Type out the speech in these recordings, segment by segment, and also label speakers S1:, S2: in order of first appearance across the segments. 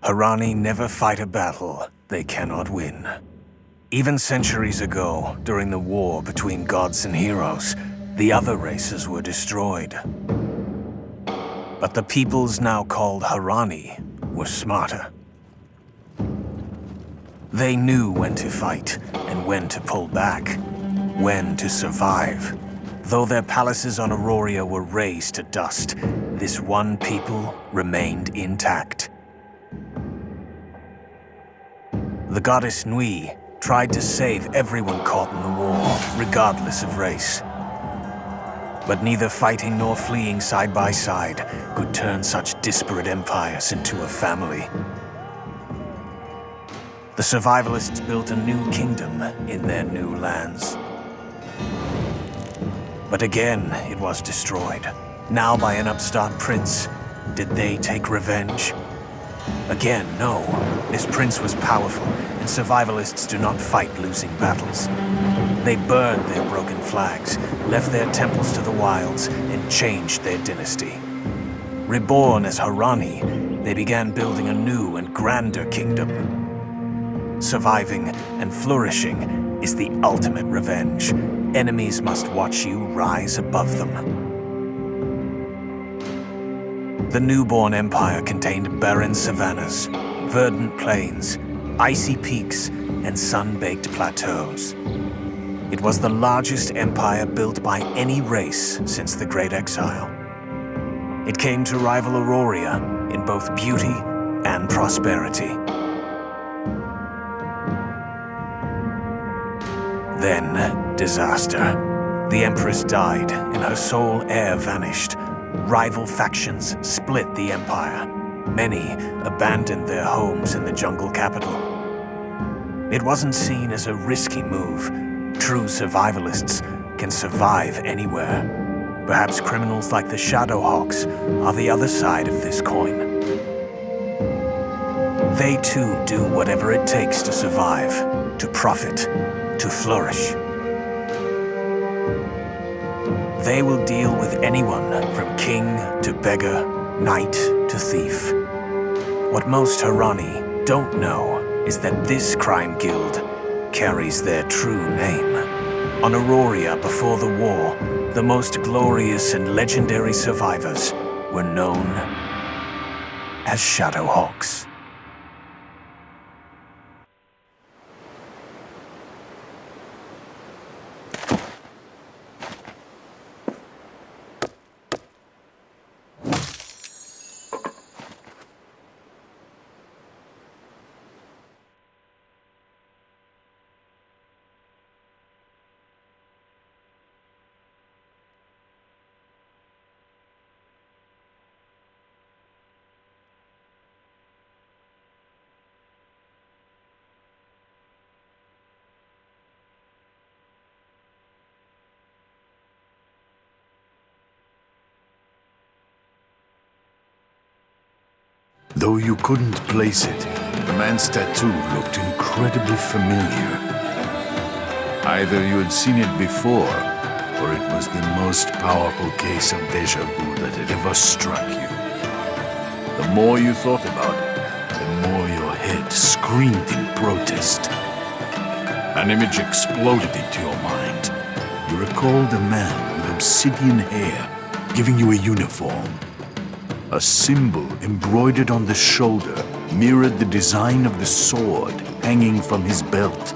S1: Harani never fight a battle they cannot win. Even centuries ago, during the war between gods and heroes, the other races were destroyed. But the peoples now called Harani were smarter. They knew when to fight and when to pull back, when to survive. Though their palaces on Auroria were razed to dust, this one people remained intact. The goddess Nui tried to save everyone caught in the war, regardless of race. But neither fighting nor fleeing side by side could turn such disparate empires into a family. The survivalists built a new kingdom in their new lands. But again, it was destroyed, now by an upstart prince. Did they take revenge? Again, no. This prince was powerful, and survivalists do not fight losing battles. They burned their broken flags, left their temples to the wilds, and changed their dynasty. Reborn as Harani, they began building a new and grander kingdom. Surviving and flourishing is the ultimate revenge. Enemies must watch you rise above them. The newborn empire contained barren savannas, verdant plains, icy peaks, and sun-baked plateaus. It was the largest empire built by any race since the Great Exile. It came to rival Auroria in both beauty and prosperity. Then, disaster. The Empress died, and her sole heir vanished. Rival factions split the empire. Many abandoned their homes in the jungle capital. It wasn't seen as a risky move. True survivalists can survive anywhere. Perhaps criminals like the Shadowhawks are the other side of this coin. They too do whatever it takes to survive, to profit, to flourish. They will deal with anyone from king to beggar, knight to thief. What most Harani don't know is that this crime guild carries their true name. On Auroria before the war, the most glorious and legendary survivors were known as Shadowhawks.
S2: Though you couldn't place it, the man's tattoo looked incredibly familiar. Either you had seen it before, or it was the most powerful case of déjà vu that had ever struck you. The more you thought about it, the more your head screamed in protest. An image exploded into your mind. You recalled a man with obsidian hair giving you a uniform. A symbol embroidered on the shoulder mirrored the design of the sword hanging from his belt.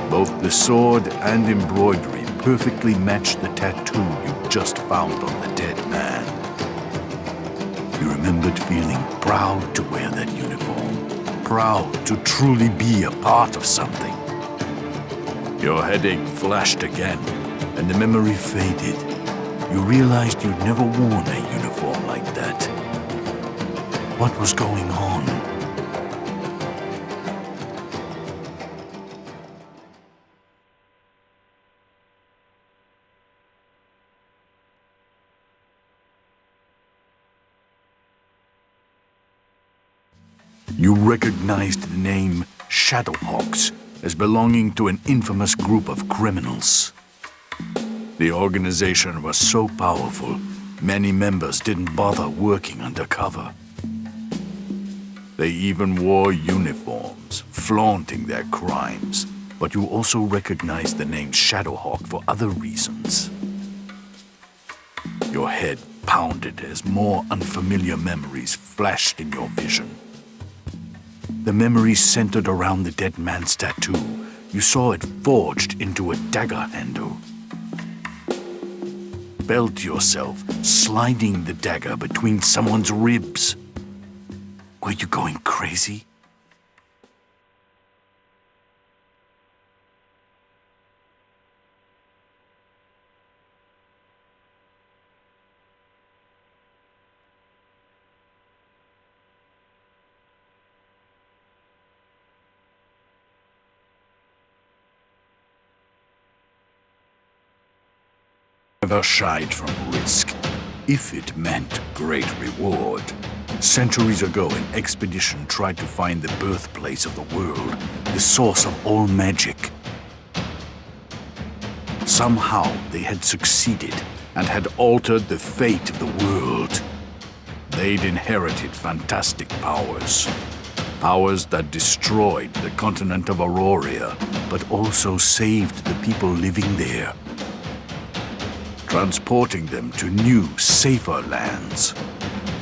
S2: Both the sword and embroidery perfectly matched the tattoo you just found on the dead man. You remembered feeling proud to wear that uniform, proud to truly be a part of something. Your headache flashed again, and the memory faded. You realized you'd never worn a uniform like that. What was going on? You recognized the name Shadowhawks as belonging to an infamous group of criminals. The organization was so powerful, many members didn't bother working undercover. They even wore uniforms, flaunting their crimes. But you also recognized the name Shadowhawk for other reasons. Your head pounded as more unfamiliar memories flashed in your vision. The memories centered around the dead man's tattoo. You saw it forged into a dagger handle. Felt yourself sliding the dagger between someone's ribs. Were you going crazy? Never shied from risk, if it meant great reward. Centuries ago, an expedition tried to find the birthplace of the world, the source of all magic. Somehow, they had succeeded and had altered the fate of the world. They'd inherited fantastic powers. Powers that destroyed the continent of Auroria, but also saved the people living there, transporting them to new, safer lands.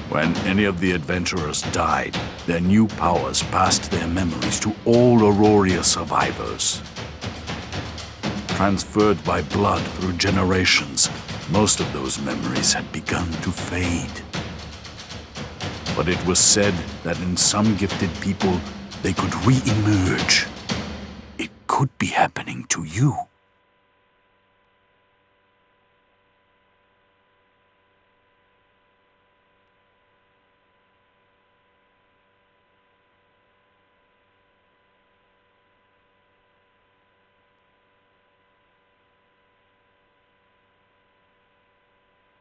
S2: When any of the adventurers died, their new powers passed their memories to all Auroria survivors. Transferred by blood through generations, most of those memories had begun to fade. But it was said that in some gifted people, they could re-emerge. It could be happening to you.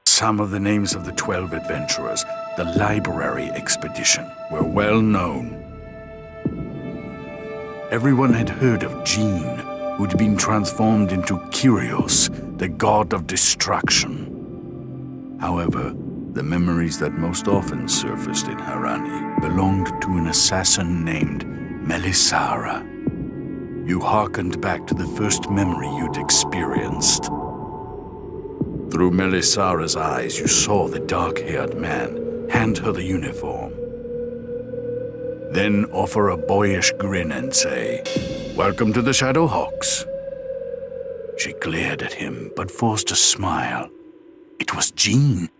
S2: Some of the names of the 12 adventurers, the library expedition, were well known. Everyone had heard of Jean, who'd been transformed into Kyrios, the god of destruction. However, the memories that most often surfaced in Harani belonged to an assassin named Melisara. You hearkened back to the first memory you'd experienced. Through Melisara's eyes, you saw the dark-haired man hand her the uniform. Then offer a boyish grin and say, "Welcome to the Shadowhawks." She glared at him, but forced a smile. It was Jean.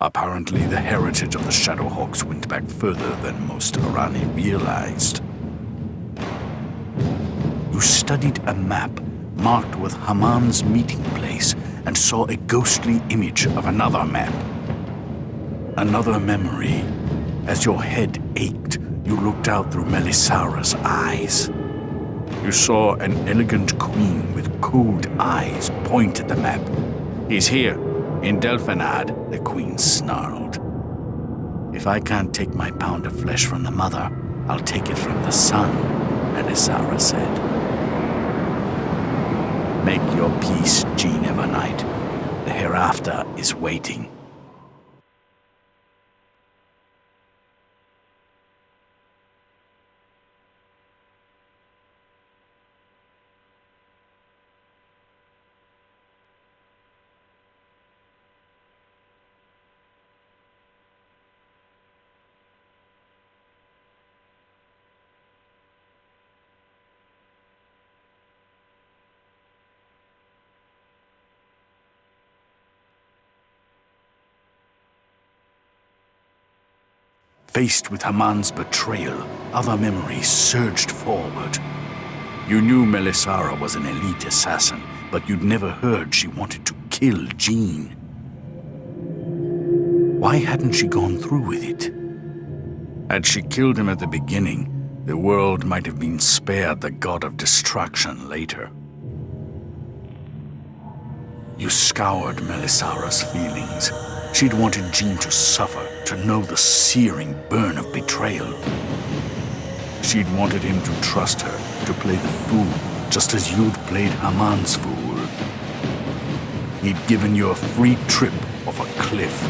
S2: Apparently, the heritage of the Shadowhawks went back further than most Harani realized. You studied a map marked with Haman's meeting place and saw a ghostly image of another map. Another memory. As your head ached, you looked out through Melisara's eyes. You saw an elegant queen with cold eyes point at the map. "He's here. In Delphinad," the queen snarled. "If I can't take my pound of flesh from the mother, I'll take it from the son," Melisara said. "Make your peace, Jean Evernight. The hereafter is waiting." Faced with Haman's betrayal, other memories surged forward. You knew Melisara was an elite assassin, but you'd never heard she wanted to kill Jean. Why hadn't she gone through with it? Had she killed him at the beginning, the world might have been spared the god of destruction later. You scoured Melisara's feelings. She'd wanted Jean to suffer, to know the searing burn of betrayal. She'd wanted him to trust her, to play the fool, just as you'd played Haman's fool. He'd given you a free trip off a cliff.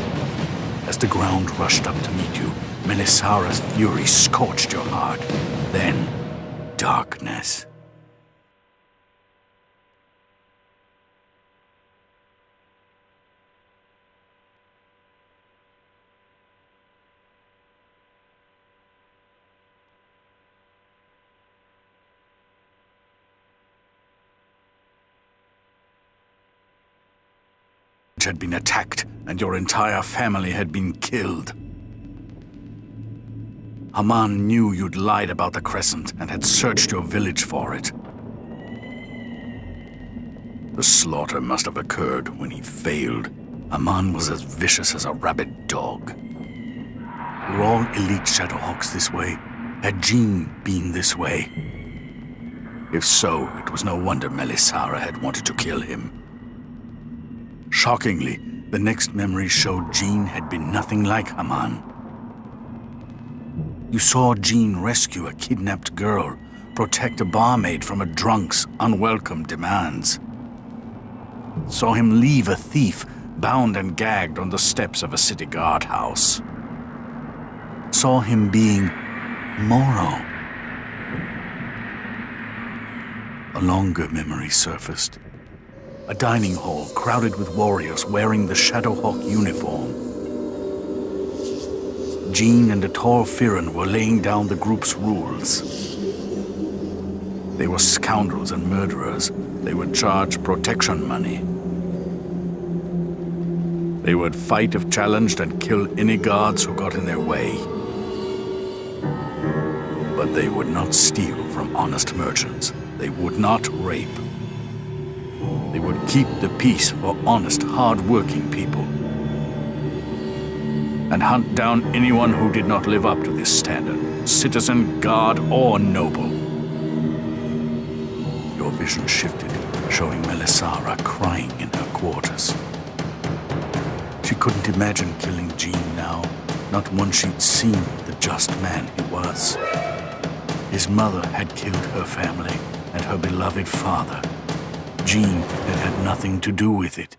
S2: As the ground rushed up to meet you, Melisara's fury scorched your heart. Then, darkness. Had been attacked, and your entire family had been killed. Haman knew you'd lied about the Crescent and had searched your village for it. The slaughter must have occurred when he failed. Haman was as vicious as a rabid dog. Were all elite Shadowhawks this way? Had Jean been this way? If so, it was no wonder Melisara had wanted to kill him. Shockingly, the next memory showed Jean had been nothing like Haman. You saw Jean rescue a kidnapped girl, protect a barmaid from a drunk's unwelcome demands. Saw him leave a thief bound and gagged on the steps of a city guardhouse. Saw him being Moro. A longer memory surfaced. A dining hall crowded with warriors wearing the Shadowhawk uniform. Jean and the tall Firan were laying down the group's rules. They were scoundrels and murderers. They would charge protection money. They would fight if challenged and kill any guards who got in their way. But they would not steal from honest merchants. They would not rape. They would keep the peace for honest, hard-working people. And hunt down anyone who did not live up to this standard, citizen, guard, or noble. Your vision shifted, showing Melisara crying in her quarters. She couldn't imagine killing Jean now, not once she'd seen the just man he was. His mother had killed her family and her beloved father. Jean had had nothing to do with it.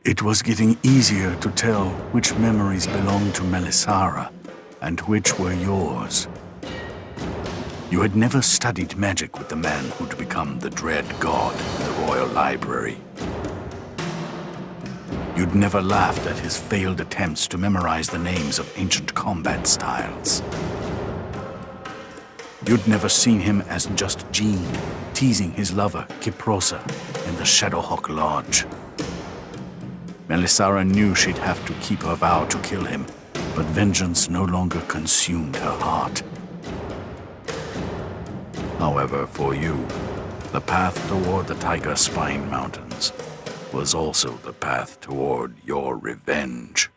S2: It was getting easier to tell which memories belonged to Melisara and which were yours. You had never studied magic with the man who'd become the dread god in the royal library. You'd never laughed at his failed attempts to memorize the names of ancient combat styles. You'd never seen him as just Jean, teasing his lover, Kiprosa, in the Shadowhawk Lodge. Melisara knew she'd have to keep her vow to kill him, but vengeance no longer consumed her heart. However, for you, the path toward the Tiger Spine Mountains was also the path toward your revenge.